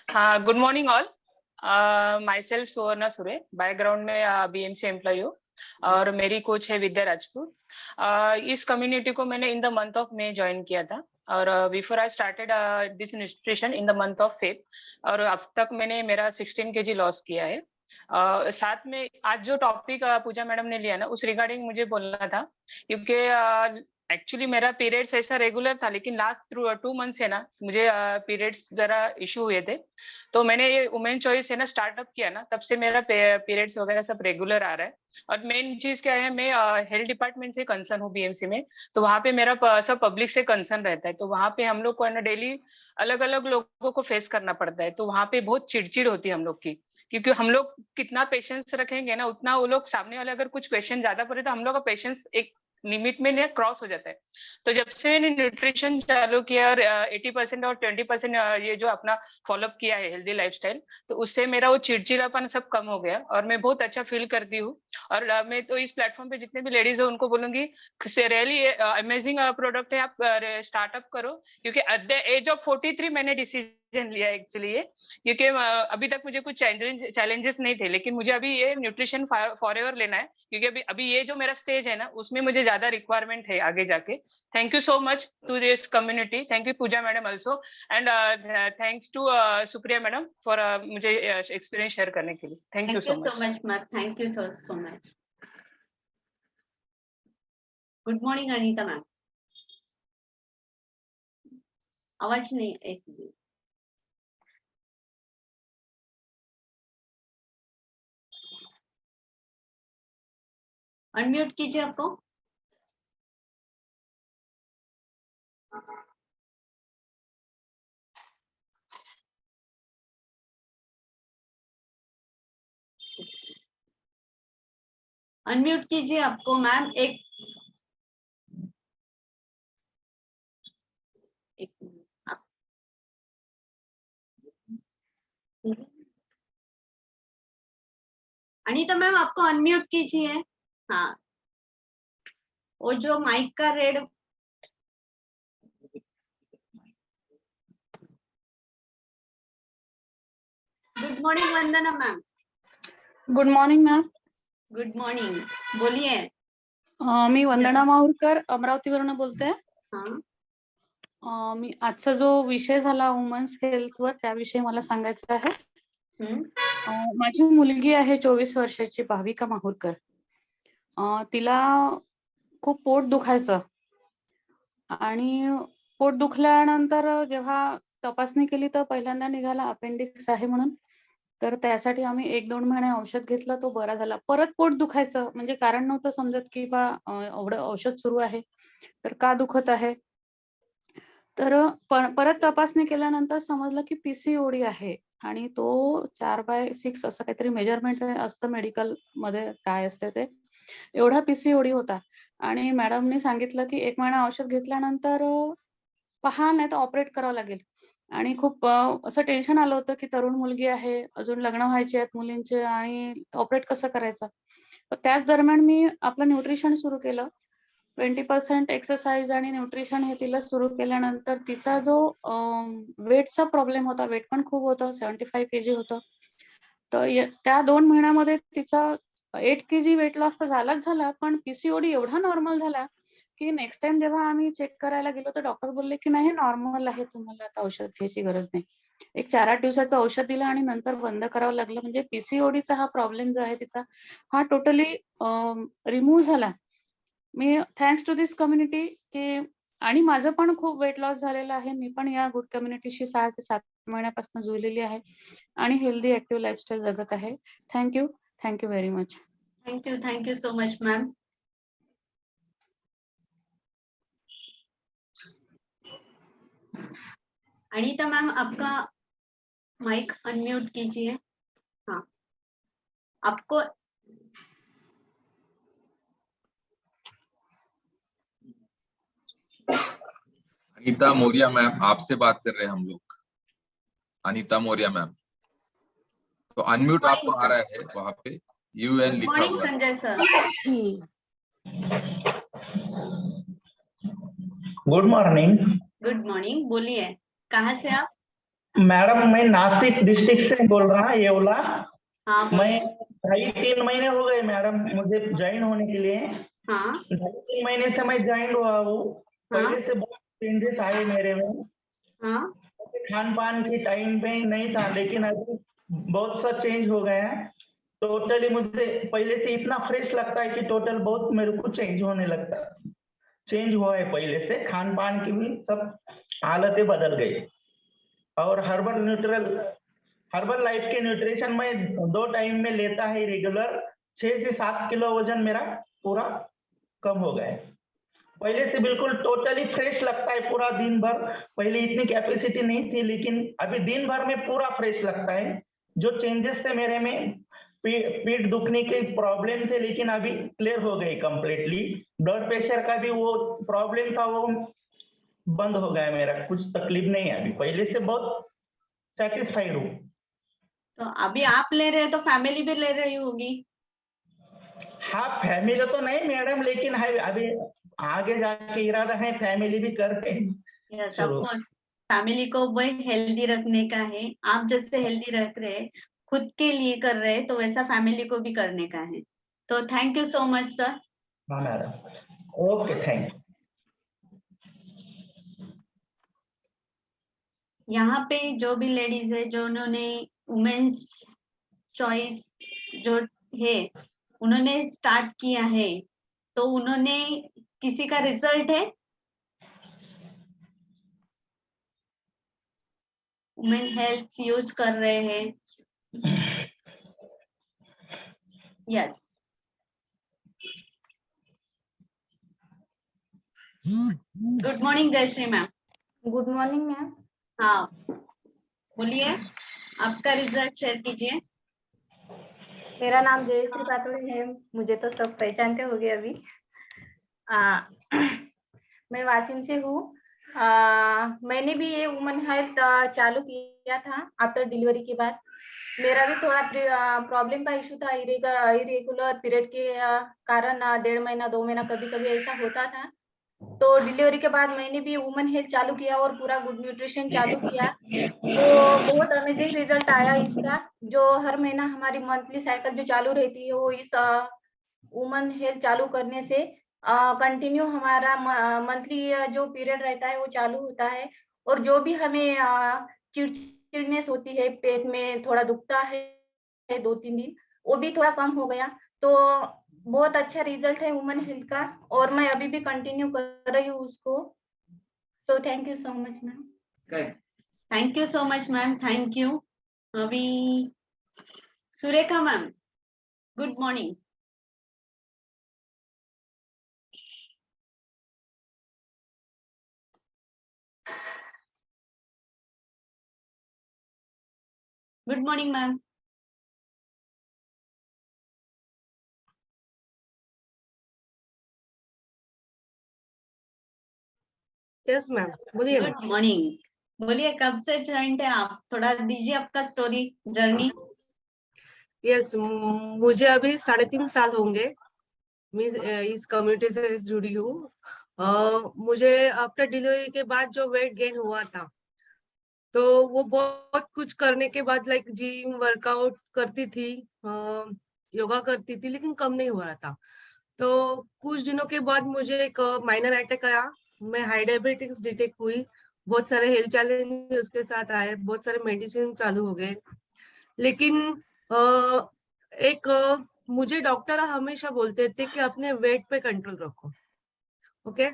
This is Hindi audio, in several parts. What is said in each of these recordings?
हाँ, good morning all. Myself Suvarna Sure, background में बीएमसी एम्प्लॉय हूँ और मेरी कोच है विद्या राजपूत। इस कम्युनिटी को मैंने in the month of May join किया था और before I started this nutrition in the month of Feb और अब तक मैंने मेरा 16 kg लॉस किया है। साथ में आज जो टॉपिक पूजा मैडम ने लिया ना, उस रिगार्डिंग मुझे बोलना था, क्योंकि एक्चुअली मेरा पीरियड्स ऐसा रेगुलर था, लेकिन लास्ट 2 मंथ से ना मुझे पीरियड्स जरा इशू हुए थे। तो मैंने ये वुमेन चॉइस है ना स्टार्टअप किया ना, तब से मेरा पीरियड्स वगैरह सब रेगुलर आ रहा है। और मेन चीज क्या है, मैं हेल्थ डिपार्टमेंट से कंसर्न हूँ बीएमसी में। तो वहाँ पे मेरा सब पब्लिक से कंसर्न रहता है, तो वहाँ पे हम लोग को है ना डेली अलग अलग लोगों को फेस करना पड़ता है। तो वहाँ पे बहुत चिड़चिड़ होती है हम लोग की, क्योंकि हम लोग कितना पेशेंस रखेंगे ना, उतना वो लोग सामने वाले अगर कुछ क्वेश्चन ज्यादा पड़े तो हम लोग का पेशेंस एक लिमिट में क्रॉस हो जाता है। तो जब से मैंने न्यूट्रिशन चालू किया और 80% और 20% ये जो अपना फॉलोअप किया है हेल्दी लाइफस्टाइल, तो उससे मेरा वो चिड़चिड़ापन सब कम हो गया और मैं बहुत अच्छा फील करती हूँ। और मैं तो इस प्लेटफॉर्म पे जितने भी लेडीज है उनको बोलूंगी, रियली अमेजिंग प्रोडक्ट है, आप स्टार्टअप करो। क्योंकि एट द एज ऑफ 43 मैंने डिसीजन लिया एक्चुअली ये, क्योंकि अभी तक मुझे कुछ चैलेंजेस नहीं थे, लेकिन मुझे अभी ये न्यूट्रिशन फॉर एवर लेना है, क्योंकि अभी अभी ये जो मेरा स्टेज है ना, उसमें मुझे ज्यादा रिक्वायरमेंट है आगे जाके। Thank you so much to this community, thank you Pooja madam also, and thanks to Supriya madam for मुझे एक्सपीरियंस शेयर करने के लिए। Thank you so much ma'am, thank you so much. Good morning Anita ma'am. आवाज नहीं, एक मिनट। अनम्यूट कीजिए आपको। अनम्यूट कीजिए आपको मैम। एक मिनट। अनीता मैम आपको अनम्यूट कीजिए। हाँ, वो जो माइक का red. Good morning Vandana ma'am. Good morning ma'am. Good morning, बोलिए। मी वंदना माहुरकर अमरावतीवरून बोलते. हाँ, मी आजचा जो विषय झाला वुमन्स हेल्थवर, त्याविषयी मला सांगायचं आहे. माझी मुलगी आहे 24 वर्षाची, भाविका माहुरकर. तिला खूप पोट दुखायचं आणि पोट दुखल्यानंतर जेव्हा तपासणी केली तर पहिल्यांदा निघाला अपेंडिक्स आहे म्हणून. तर त्यासाठी आम्ही 1-2 महिने औषध घेतलं, तो बरा झाला. परत पोट दुखायचं, म्हणजे कारण नव्हतं समजत की बा एवढं औषध सुरू आहे तर का दुखत आहे. तर परत तपासणी केल्यानंतर समजलं की पीसीओडी आहे आणि तो 4/6 असं काहीतरी मेजरमेंट असतं मेडिकलमध्ये, काय असते ते, एवढा पीसीओडी होता. आणि मॅडमनी सांगितलं की 1 महिना औषध घेतल्यानंतर पहा, नाही तर ऑपरेट करावं लागेल. आणि खूप असं टेन्शन आलं होतं की तरुण मुलगी आहे, अजून लग्न व्हायची आहेत मुलींचे आणि ऑपरेट कसं करायचं. तर त्याच दरम्यान मी आपलं न्यूट्रिशन सुरू केलं. 20% एक्सरसाइज आणि न्यूट्रिशन हे तिला सुरू केल्यानंतर तिचा जो वेटचा प्रॉब्लेम होता, वेट पण खूप होतं, 75 kg होतं. तर त्या 2 महिन्यामध्ये तिचा 8 kg वेट लॉस तर झालाच झाला, पण पीसीओडी एवढा नॉर्मल झाला की नेक्स्ट टाइम जेव्हा आम्ही चेक करायला गेलो तर डॉक्टर बोलले की नाही, नॉर्मल आहे, तुम्हाला आता औषध घ्यायची गरज नाही. एक 4-8 दिवसाचं औषध दिलं आणि नंतर बंद करावं लागलं. म्हणजे पीसीओडीचा हा प्रॉब्लेम जो आहे तिचा, हा टोटली रिमूव्ह झाला. मी थँक्स टू दिस कम्युनिटी की, आणि माझं पण खूप वेट लॉस झालेलं आहे. मी पण या गुड कम्युनिटीशी 6 ते 7 महिन्यापासून जुळलेली आहे आणि हेल्दी ऍक्टिव्ह लाईफस्टाईल जगत आहे. Thank you very much. Thank you so much ma'am. Anita ma'am आपका माइक अनम्यूट कीजिए. हाँ, आपको अनीता मौर्य मैम आपसे बात कर रहे हैं हम लोग. अनीता मौर्य मैम, तो अनम्यूट आपको आ रहा है, वहां पे यूएन लिखा हुआ है. Sanjay sir. Good morning. Good morning, बोलिए. कहाँ से आप? मैडम मैं नासिक डिस्ट्रिक्ट से बोल रहा हूँ, येवला। हाँ मैं बोलिए। 2.5-3 महीने हो गए मैडम मुझे ज्वाइन होने के लिए। हाँ 2.5-3 महीने से मैं ज्वाइन हुआ हूँ। पहले से बहुत चेंजेस आए मेरे में। हाँ खान पान की टाइम पे नहीं था, लेकिन अभी बहुत सा चेंज हो गया है। टोटली मुझे पहले से इतना फ्रेश लगता है कि टोटल बहुत मेरे को चेंज होने लगता है। चेंज हुआ है पहले से, खान पान की भी सब हालतें बदल गई। और हर्बल लाइफ के न्यूट्रिशन में 2 टाइम में लेता है रेगुलर। 6 से 7 किलो वजन मेरा पूरा कम हो गया है। पहले से बिल्कुल टोटली फ्रेश लगता है पूरा दिन भर। पहले इतनी कैपेसिटी नहीं थी, लेकिन अभी दिन भर में पूरा फ्रेश लगता है। जो चेंजेस थे मेरे में, पीठ दुखने के प्रॉब्लम थे, लेकिन अभी क्लियर हो गई कंप्लीटली। ब्लड प्रेशर का भी वो प्रॉब्लम था, वो बंद हो गया मेरा। कुछ तकलीफ नहीं है अभी, पहले से बहुत सेटिस्फाइड हूँ। तो अभी आप ले रहे हैं तो फैमिली भी ले रही होगी। हाँ फैमिली तो नहीं मैडम, लेकिन है अभी आगे जाके इरादा है फैमिली भी करते हैं। यस ऑफ कोर्स, फैमिली को भी हेल्दी रखने का है। आप जैसे हेल्दी रख रहे हैं, खुद के लिए कर रहे हैं, तो वैसा फैमिली को भी करने का है। तो thank you so much sir. हाँ मैडम, ओके थैंक यू। यहाँ पे जो भी लेडीज है जो उन्होंने वुमेन्स चॉइस जो है उन्होंने स्टार्ट किया है, तो उन्होंने किसी का रिजल्ट है वुमेन हेल्थ यूज कर रहे हैं। Yes good morning Jayashree ma'am. Good morning ma'am. हाँ बोलिए, आपका रिजल्ट शेयर कीजिए। मेरा नाम जयश्री पातुड़े है, मुझे तो सब पहचानते होंगे अभी। मैं वाशिम से हूँ। मैंने भी ये वुमेन हेल्थ चालू किया था आफ्टर डिलीवरी के बाद। मेरा भी थोड़ा प्रॉब्लम का इशू था, इरेगुलर पीरियड के कारण 1.5 महीना 2 महीना कभी कभी ऐसा होता था। तो डिलीवरी के बाद मैंने भी वुमेन हेल्थ चालू किया और पूरा गुड न्यूट्रिशन चालू किया। तो बहुत अमेजिंग रिजल्ट आया इसका। जो हर महीना हमारी मंथली साइकिल जो चालू रहती है वो इस वुमेन हेल्थ चालू करने से कंटिन्यू हमारा मंथली जो पीरियड रहता है वो चालू होता है। और जो भी हमें चिड़चिड़नेस होती है, पेट में थोड़ा दुखता है 2-3 दिन, वो भी थोड़ा कम हो गया। तो बहुत अच्छा रिजल्ट है वुमेन हेल्थ का, और मैं अभी भी कंटिन्यू कर रही हूँ उसको। So thank you so much ma'am. Thank you so much ma'am, thank you. अभी Surekha ma'am, good morning. Good morning ma'am. Yes ma'am, बोलिए। Good morning. बोलिए, कब से ज्वाइंट है आप? थोड़ा दीजिए आपका स्टोरी, जर्नी। यस, मुझे अभी 3.5 साल होंगे मैं इस कम्युनिटी से जुड़ी हूँ। मुझे आफ्टर डिलीवरी के बाद जो वेट गेन हुआ था, तो वो बहुत कुछ करने के बाद लाइक जिम वर्कआउट करती थी, योगा करती थी, लेकिन कम नहीं हो रहा था। तो कुछ दिनों के बाद मुझे एक माइनर अटैक आया। मैं हाई डायबिटीज डिटेक्ट हुई, बहुत सारे हेल्थ चैलेंज उसके साथ आए, बहुत सारे मेडिसिन चालू हो गए। लेकिन मुझे डॉक्टर हमेशा बोलते थे कि अपने वेट पे कंट्रोल रखो। ओके,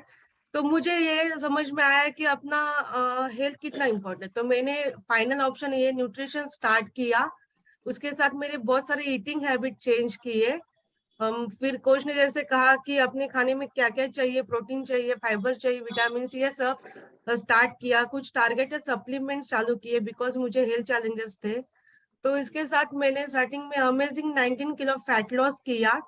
तो मुझे ये समझ में आया कि अपना हेल्थ कितना इम्पोर्टेंट है। तो मैंने फाइनल ऑप्शन ये न्यूट्रिशन स्टार्ट किया। उसके साथ मेरे बहुत सारे ईटिंग हैबिट चेंज किए। फिर कोच ने जैसे कहा कि अपने खाने में क्या क्या चाहिए, प्रोटीन चाहिए, फाइबर चाहिए, विटामिन सी, ये सब स्टार्ट किया। कुछ टारगेटेड सप्लीमेंट्स चालू किए बिकॉज मुझे हेल्थ चैलेंजेस थे। तो इसके साथ मैंने स्टार्टिंग में अमेजिंग 19 किलो फैट लॉस किया,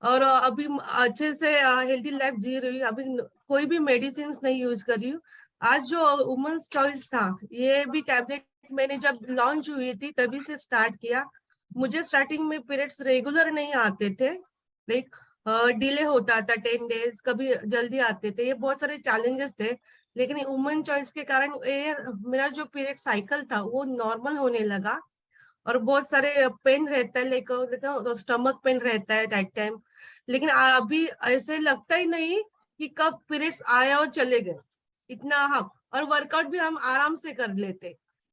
और अभी अच्छे से हेल्दी लाइफ जी रही हूँ। अभी कोई भी मेडिसिन नहीं यूज कर रही हूँ। आज जो वुमेन्स चॉइस था, ये भी टैबलेट मैंने जब लॉन्च हुई थी तभी से स्टार्ट किया। मुझे स्टार्टिंग में पीरियड्स रेगुलर नहीं आते थे, लाइक डिले होता था 10 डेज, कभी जल्दी आते थे, ये बहुत सारे चैलेंजेस थे। लेकिन वुमन चॉइस के कारण ये मेरा जो पीरियड साइकिल था वो नॉर्मल होने लगा, और बहुत सारे पेन रहता है, लेकिन स्टमक पेन रहता है दैट टाइम, लेकिन अभी ऐसे लगता ही नहीं कि कब पीरियड्स आया और चले गए इतना। हम और वर्कआउट भी हम आराम से कर लेते।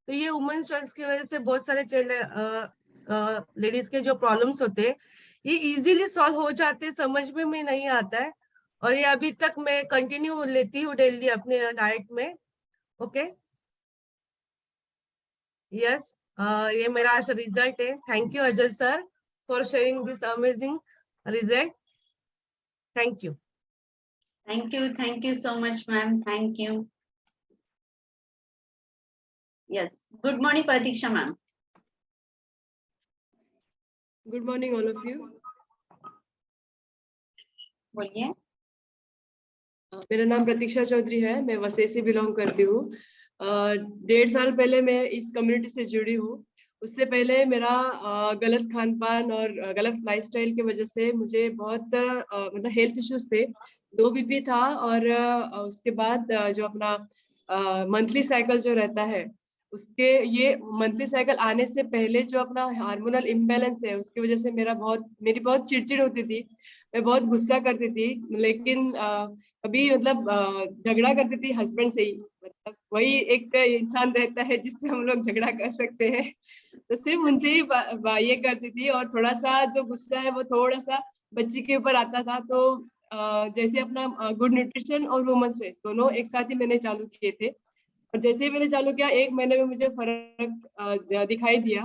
तो ये वुमेन चॉइस की वजह से बहुत सारे लेडीज के जो प्रॉब्लम्स होते हैं ये इजीली सॉल्व हो जाते, समझ में नहीं आता है। और ये अभी तक मैं कंटिन्यू लेती हूँ डेली अपने डाइट में। ओके, यस, ये मेरा रिजल्ट है। Thank you Ajay sir for sharing this amazing result. Thank you. Thank you so much, ma'am. Thank you. Yes. Good morning, Pratiksha ma'am. Good morning, all of you. बोलिए। मेरा नाम प्रतीक्षा चौधरी है, मैं वसई से बिलोंग करती हूँ। 1.5 साल पहले मैं इस कम्युनिटी से जुड़ी हूँ। उससे पहले मेरा गलत खान पान और गलत लाइफस्टाइल की वजह से मुझे बहुत मतलब हेल्थ इश्यूज थे। 2 BP था, और उसके बाद जो अपना मंथली साइकिल जो रहता है उसके, ये मंथली साइकिल आने से पहले जो अपना हार्मोनल इम्बैलेंस है उसकी वजह से मेरी बहुत चिड़चिड़ होती थी, मैं बहुत गुस्सा करती थी। लेकिन कभी मतलब झगड़ा करती थी हस्बैंड से ही, मतलब वही एक इंसान रहता है जिससे हम लोग झगड़ा कर सकते हैं, तो सिर्फ उनसे ही ये करती थी। और थोड़ा सा जो गुस्सा है वो थोड़ा सा बच्ची के ऊपर आता था। तो जैसे अपना गुड न्यूट्रिशन और वुमन स्ट्रेस दोनों एक साथ ही मैंने चालू किए थे, और जैसे ही मैंने चालू किया 1 महीने में मुझे फर्क दिखाई दिया,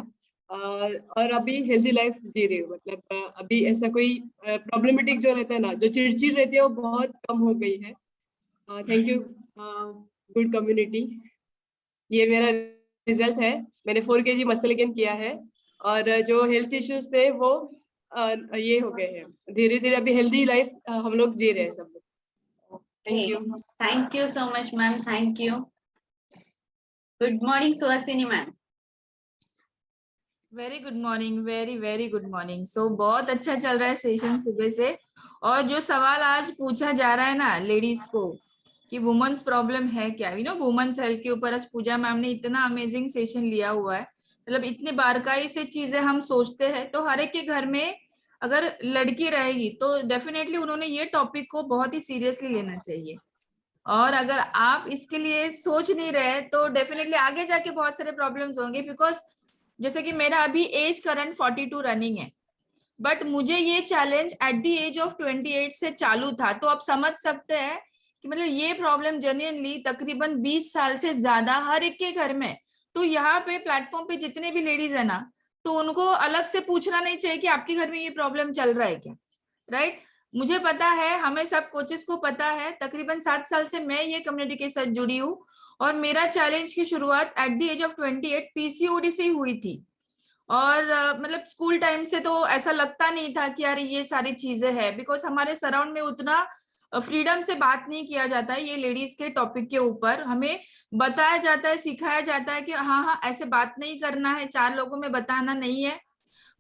और अभी हेल्दी लाइफ जी रही हूँ। मतलब अभी ऐसा कोई प्रॉब्लमेटिक जो रहता है ना, जो चिड़चिड़ रहती है वो बहुत कम हो गई है। Thank you good community. ये मेरा रिजल्ट है, मैंने 4 kg मसल गेन किया है, और जो हेल्थ इश्यूज थे वो ये हो गए हैं धीरे धीरे। अभी हेल्दी लाइफ हम लोग जी रहे हैं सब लोग। Thank you. Thank you so much, ma'am. Thank you. Good morning, Suhasini ma'am. Very good morning, very good morning. So बहुत अच्छा चल रहा है सेशन सुबह से। और जो सवाल आज पूछा जा रहा है ना लेडीज को कि वुमेन्स प्रॉब्लम है क्या, वुमेन्स हेल्थ के ऊपर आज पूजा मैम ने इतना अमेजिंग सेशन लिया हुआ है। मतलब इतनी बारकाई से चीजें हम सोचते हैं, तो हर एक के घर में अगर लड़की रहेगी तो डेफिनेटली उन्होंने ये टॉपिक को बहुत ही सीरियसली लेना चाहिए। और अगर आप इसके लिए सोच नहीं रहे तो डेफिनेटली आगे जाके बहुत सारे प्रॉब्लम्स होंगे। बिकॉज जैसे कि मेरा अभी एज करंट 42 रनिंग है, बट मुझे ये challenge at the age of 28 से चालू था। तो आप समझ सकते हैं कि मतलब ये प्रॉब्लम जेन्युइनली तकरीबन 20 साल से ज्यादा हर एक के घर में। तो यहाँ पे प्लेटफॉर्म पे जितने भी लेडीज है ना, तो उनको अलग से पूछना नहीं चाहिए कि आपके घर में ये प्रॉब्लम चल रहा है क्या, राइट? मुझे पता है, हमें सब कोचेस को पता है, तकरीबन 7 साल से मैं ये कम्युनिटी के साथ जुड़ी हूँ। और मेरा चैलेंज की शुरुआत एट द एज ऑफ 28 पीसीओडी से ही हुई थी। और मतलब स्कूल टाइम से तो ऐसा लगता नहीं था कि यार ये सारी चीजें हैं, बिकॉज हमारे सराउंड में उतना फ्रीडम से बात नहीं किया जाता है ये लेडीज के टॉपिक के ऊपर। हमें बताया जाता है, सिखाया जाता है कि हाँ ऐसे बात नहीं करना है, 4 लोगों में बताना नहीं है।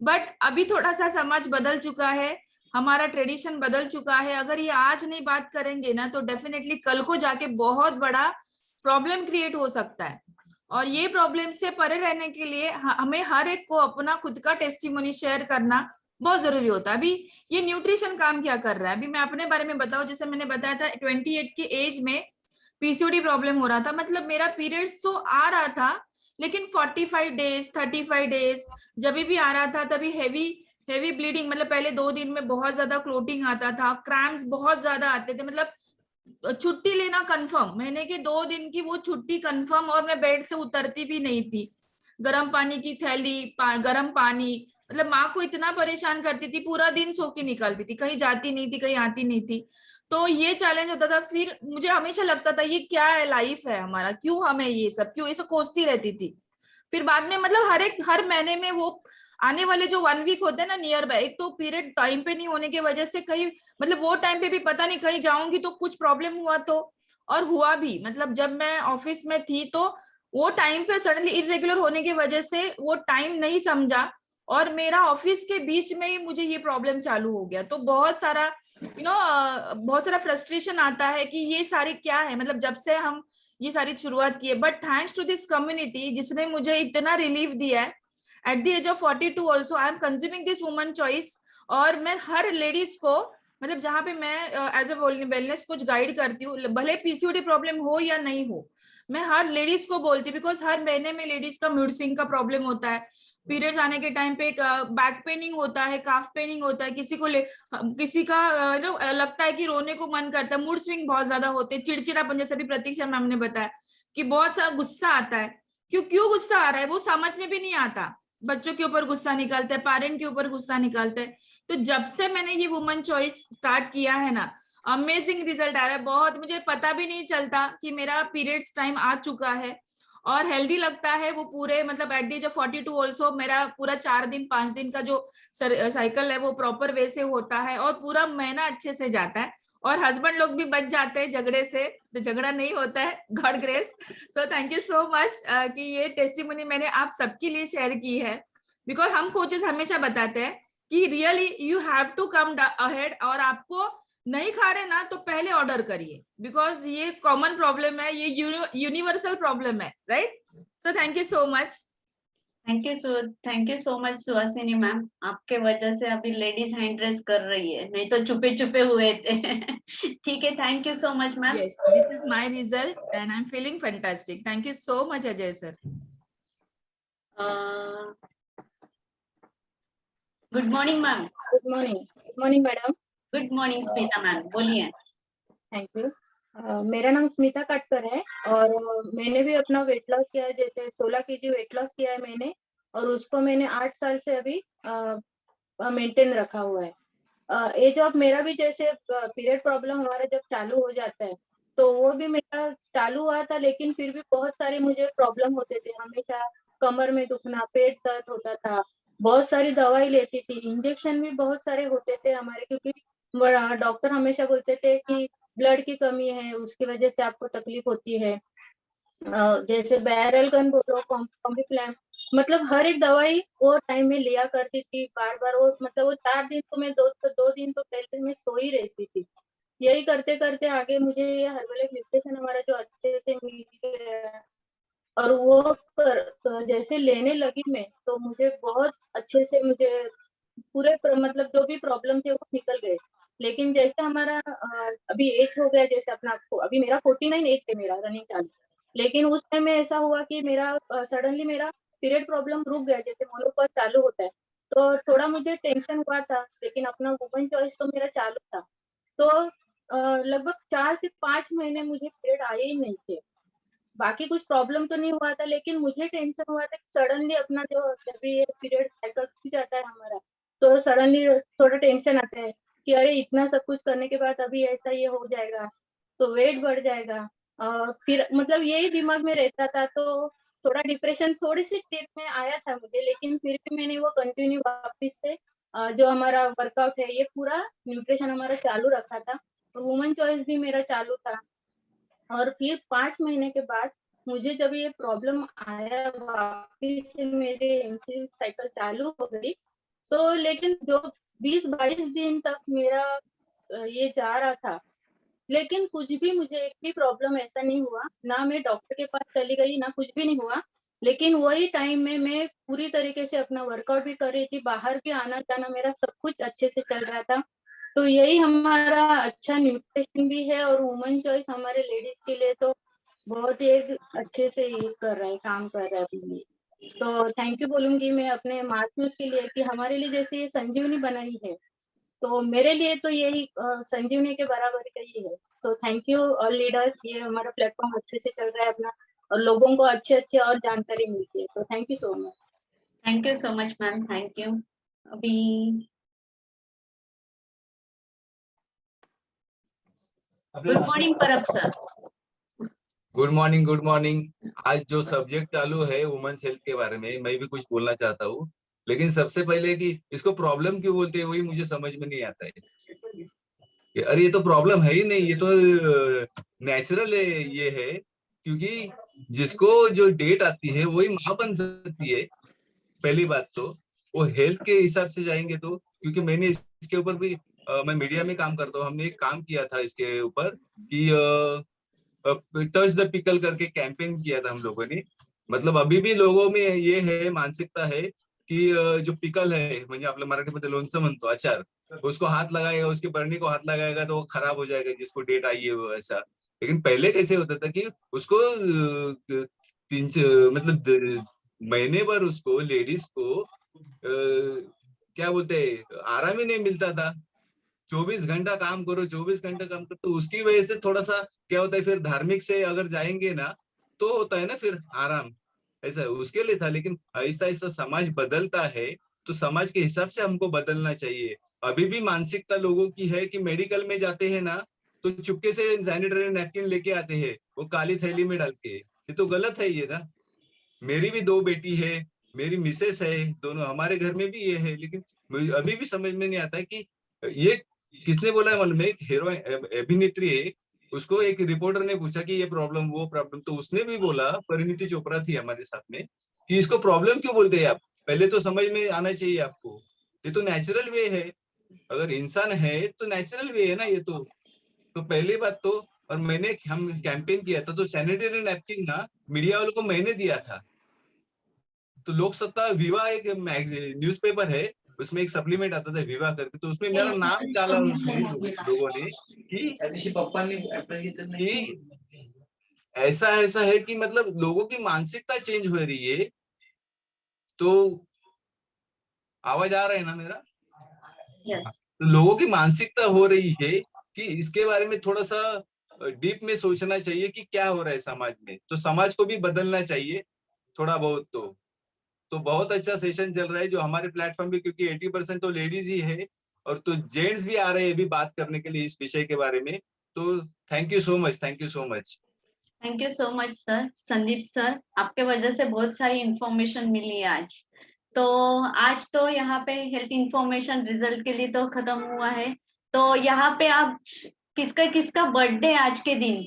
बट अभी थोड़ा सा समाज बदल चुका है, हमारा ट्रेडिशन बदल चुका है। अगर ये आज नहीं बात करेंगे ना तो डेफिनेटली कल को जाके बहुत बड़ा प्रॉब्लम क्रिएट हो सकता है। और ये प्रॉब्लम से परे रहने के लिए हमें हर एक को अपना खुद का टेस्टिमोनी शेयर करना बहुत जरूरी होता है। अभी ये न्यूट्रिशन काम क्या कर रहा है, अभी मैं अपने बारे में बताऊं। जैसे मैंने बताया था 28 की एज में पीसीओडी प्रॉब्लम हो रहा था। मतलब मेरा पीरियड्स तो आ रहा था, लेकिन 45 डेज 35 डेज जब भी आ रहा था तभी हेवी ब्लीडिंग, मतलब पहले 2 दिन में बहुत ज्यादा क्लोटिंग आता था, क्रैम्प्स बहुत ज्यादा आते थे। मतलब छुट्टी लेना कंफर्म, महीने के 2 दिन की वो छुट्टी कंफर्म, और मैं बेड से उतरती भी नहीं थी। गर्म पानी की थैली, गर्म पानी, मतलब माँ को इतना परेशान करती थी, पूरा दिन सो के निकलती थी, कहीं जाती नहीं थी, कहीं आती नहीं थी। तो ये चैलेंज होता था। फिर मुझे हमेशा लगता था ये क्या है, लाइफ है हमारा, क्यों हमें ये सब, क्यों ऐसा कोसती रहती थी। फिर बाद में मतलब हर महीने में वो आने वाले जो 1 वीक होते हैं ना नियर बाय, एक तो पीरियड टाइम पे नहीं होने की वजह से कहीं मतलब वो टाइम पे भी पता नहीं कहीं जाऊंगी तो कुछ प्रॉब्लम हुआ तो, और हुआ भी। मतलब जब मैं ऑफिस में थी तो वो टाइम पे सडनली इरेगुलर होने की वजह से वो टाइम नहीं समझा, और मेरा ऑफिस के बीच में ही मुझे ये प्रॉब्लम चालू हो गया। तो बहुत सारा बहुत सारा फ्रस्ट्रेशन आता है कि ये सारे क्या है, मतलब जब से हम ये सारी शुरुआत की है, but thanks to this community जिसने मुझे इतना रिलीफ दिया है। At the age of 42 also I am consuming this woman choice, और मैं हर लेडीज को, मतलब जहाँ पे मैं as a wellness coach guide करती हूँ, भले पीसीओडी प्रॉब्लम हो या नहीं हो, मैं हर लेडीज को बोलती हूँ, बिकॉज हर महीने में लेडीज का मूड स्विंग का प्रॉब्लम होता है, पीरियड्स आने के टाइम पे बैक पेनिंग होता है, काफ पेनिंग होता है, किसी का लगता है कि रोने को मन करता है, मूड स्विंग बहुत ज्यादा होते हैं, चिड़चिड़ापन, जैसे भी प्रतीक्षा मैम ने बताया कि बहुत सा गुस्सा आता है। क्यों गुस्सा आ रहा है वो समझ में भी नहीं आता, बच्चों के ऊपर गुस्सा निकालते हैं, पेरेंट के ऊपर गुस्सा निकालते हैं। तो जब से मैंने ये वुमन चॉइस स्टार्ट किया है ना, अमेजिंग रिजल्ट आ रहा है, बहुत, मुझे पता भी नहीं चलता कि मेरा पीरियड्स टाइम आ चुका है, और हेल्दी लगता है वो पूरे, मतलब at the age of 42 also मेरा पूरा 4 दिन 5 दिन का जो साइकिल है वो प्रॉपर वे से होता है, और पूरा महीना अच्छे से जाता है, और हस्बैंड लोग भी बच जाते हैं झगड़े से, तो झगड़ा नहीं होता है, God grace. So thank you so much कि ये टेस्टिमोनी मैंने आप सबके लिए शेयर की है, बिकॉज हम कोचेस हमेशा बताते हैं कि really you have to come ahead, और आपको नहीं खा रहे ना तो पहले ऑर्डर करिए, बिकॉज ये कॉमन प्रॉब्लम है, ये यूनिवर्सल प्रॉब्लम है, right? So thank you so much. Thank you so much Suhasini ma'am, आपके वजह से अभी लेडीज हैंड रेज कर रही है, नहीं तो छुपे छुपे हुए थे। ठीक है, thank you so much ma'am. Yes, this is my result and I am feeling fantastic. Thank you so much Ajay sir. Good morning ma'am. Good morning madam. Good morning Smita ma'am, बोलिए। Thank you. मेरा नाम स्मिता कटकर है, और मैंने भी अपना वेट लॉस किया है, जैसे 16 kg वेट लॉस किया है मैंने, और उसको मैंने 8 साल से अभी मेंटेन रखा हुआ है। एज ऑफ मेरा भी जैसे पीरियड प्रॉब्लम हमारा जब चालू हो जाता है, तो वो भी मेरा चालू हुआ था, लेकिन फिर भी बहुत सारे मुझे प्रॉब्लम होते थे, हमेशा कमर में दुखना, पेट दर्द होता था, बहुत सारी दवाई लेती थी, इंजेक्शन भी बहुत सारे होते थे हमारे, क्योंकि डॉक्टर हमेशा बोलते थे कि ब्लड की कमी है, उसकी वजह से आपको तकलीफ होती है। जैसे बैरल गन बोलो, कॉम्बिफ्लैम, मतलब हर एक दवाई वो टाइम में लिया करती थी बार बार, वो मतलब वो 4 दिन तो मैं 2 दिन तो पहले मैं सो ही रहती थी। यही करते करते आगे मुझे ये हर्बल न्यूट्रिशन हमारा जो अच्छे से मिल गया, और वो जैसे लेने लगी मैं, तो मुझे बहुत अच्छे से मुझे पूरे मतलब जो भी प्रॉब्लम थे वो निकल गए। लेकिन जैसे हमारा अभी एज हो गया, जैसे अपना अभी मेरा 49 एज है मेरा रनिंग चालू, लेकिन उस टाइम में ऐसा हुआ कि मेरा सडनली मेरा पीरियड प्रॉब्लम रुक गया, जैसे मोनोपॉज चालू होता है, तो थोड़ा मुझे टेंशन हुआ था, लेकिन अपना वुमन चॉइस तो मेरा चालू था, तो लगभग 4 से 5 महीने मुझे पीरियड आए ही नहीं थे। बाकी कुछ प्रॉब्लम तो नहीं हुआ था, लेकिन मुझे टेंशन हुआ था कि सडनली अपना जो जब भी ये पीरियड साइकिल हो जाता है हमारा, तो सडनली थोड़ा टेंशन आता है कि अरे इतना सब कुछ करने के बाद अभी ऐसा ये हो जाएगा, तो वेट बढ़ जाएगा, फिर मतलब यही दिमाग में रहता था, तो थोड़ा डिप्रेशन थोड़ी सी स्टेप में आया था मुझे, लेकिन फिर भी मैंने वो कंटिन्यू वापस से जो हमारा वर्कआउट है, ये पूरा न्यूट्रिशन हमारा चालू रखा था, और वुमन चॉइस भी मेरा चालू था। और फिर 5 महीने के बाद मुझे जब ये प्रॉब्लम आया, वापिस से मेरे एमसी साइकिल चालू हो गई, तो लेकिन जो 20-22 दिन तक मेरा ये जा रहा था, लेकिन कुछ भी मुझे एक भी प्रॉब्लम ऐसा नहीं हुआ, ना मैं डॉक्टर के पास चली गई, ना कुछ भी नहीं हुआ। लेकिन वही टाइम में मैं पूरी तरीके से अपना वर्कआउट भी कर रही थी, बाहर भी आना जाना मेरा सब कुछ अच्छे से चल रहा था। तो यही हमारा अच्छा न्यूट्रिशन भी है, और वुमन चॉइस हमारे लेडीज के लिए तो बहुत ही अच्छे से ये कर रहा है, काम कर रहा है अपने लिए। तो थैंक यू बोलूंगी मैं अपने मार्क्यूज के लिए कि हमारे लिए जैसे ये संजीवनी बनाई है, तो मेरे लिए तो यही संजीवनी के बराबर का ही है। सो थैंक यू ऑल लीडर्स, ये हमारा प्लेटफॉर्म अच्छे से चल रहा है अपना, और लोगों को अच्छे अच्छे और जानकारी मिलती है। सो thank you so much. Thank you so much ma'am, thank you. अभी गुड मॉर्निंग परब sir. Good morning, good morning. आज जो सब्जेक्ट चालू है वुमेन्स हेल्थ के बारे में, मैं भी कुछ बोलना चाहता हूँ, लेकिन सबसे पहले कि इसको प्रॉब्लम क्यों बोलते हैं वही मुझे समझ में नहीं आता है। अरे ये तो प्रॉब्लम है ही नहीं, ये तो नेचुरल है, ये है क्योंकि जिसको जो डेट आती है वही माँ बन सकती है। पहली बात तो वो हेल्थ के हिसाब से जाएंगे तो, क्योंकि मैंने इसके ऊपर भी मैं मीडिया में काम करता हूँ, हमने एक काम किया था इसके ऊपर कि टच द पिकल करके कैंपेन किया था हम लोगों ने। मतलब अभी भी लोगों में ये है, मानसिकता है कि जो पिकल है म्हणजे आपल्या मराठीमध्ये लोणचं म्हणतो, अचार, उसको हाथ लगाएगा, उसकी बरनी को हाथ लगाएगा तो वो खराब हो जाएगा, जिसको डेट आई है वो ऐसा। लेकिन पहले कैसे होता था कि उसको मतलब महीने भर उसको लेडीज को क्या बोलते हैं, आराम ही नहीं मिलता था। 24 घंटा काम करो, 24 घंटा काम करो, तो उसकी वजह से थोड़ा सा क्या होता है, फिर धार्मिक से अगर जाएंगे ना तो होता है ना फिर आराम, ऐसा उसके लिए था। लेकिन ऐसा ऐसा समाज बदलता है तो समाज के हिसाब से हमको बदलना चाहिए। अभी भी मानसिकता लोगों की है कि मेडिकल में जाते हैं ना तो चुपके से सैनिटरी नैपकिन लेके आते हैं, वो काली थैली में डाल के। ये तो गलत है ये ना। मेरी भी 2 बेटी है, मेरी मिसेस है, दोनों हमारे घर में भी ये है। लेकिन मुझे अभी भी समझ में नहीं आता है कि ये किसने बोला है मालूम है? एक हीरोइन अभिनेत्री है, उसको एक रिपोर्टर ने पूछा कि ये प्रॉब्लम वो प्रॉब्लम, तो उसने भी बोला, परिणीति चोपड़ा थी हमारे साथ में, कि इसको प्रॉब्लम क्यों बोलते हैं आप, पहले तो समझ में आना चाहिए आपको, ये तो नेचुरल वे है, अगर इंसान है तो नेचुरल वे है ना ये तो पहली बात तो। और हम कैंपेन किया था तो सैनिटरी नैपकिन ना मीडिया वालों को मैंने दिया था। तो लोक सत्ता विवाह एक न्यूज़पेपर है, उसमें एक सप्लीमेंट आता था विवाह करके, तो उसमें मेरा नाम डाला उसमें लोगों ने कि ऐसा ऐसा है कि मतलब लोगों की मानसिकता चेंज हो रही है। तो आवाज आ रहा है ना मेरा? तो लोगों की मानसिकता हो रही है कि इसके बारे में थोड़ा सा डीप में सोचना चाहिए कि क्या हो रहा है समाज में, तो समाज को भी बदलना चाहिए थोड़ा बहुत। तो बहुत अच्छा सेशन चल रहा है जो हमारे प्लेटफॉर्म पे, क्योंकि 80% तो लेडीज ही है और तो जेंट्स भी आ रहे हैं अभी बात करने के लिए इस विषय के बारे में। तो thank you so much, thank you so much. Thank you so much sir, Sandeep sir, आपके वजह से बहुत सारी इंफॉर्मेशन मिली है आज। तो आज तो यहाँ पे हेल्थ इंफॉर्मेशन रिजल्ट के लिए तो खत्म हुआ है। तो यहाँ पे आप किसका किसका बर्थडे आज के दिन,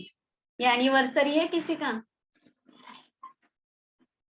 या एनिवर्सरी है किसी का?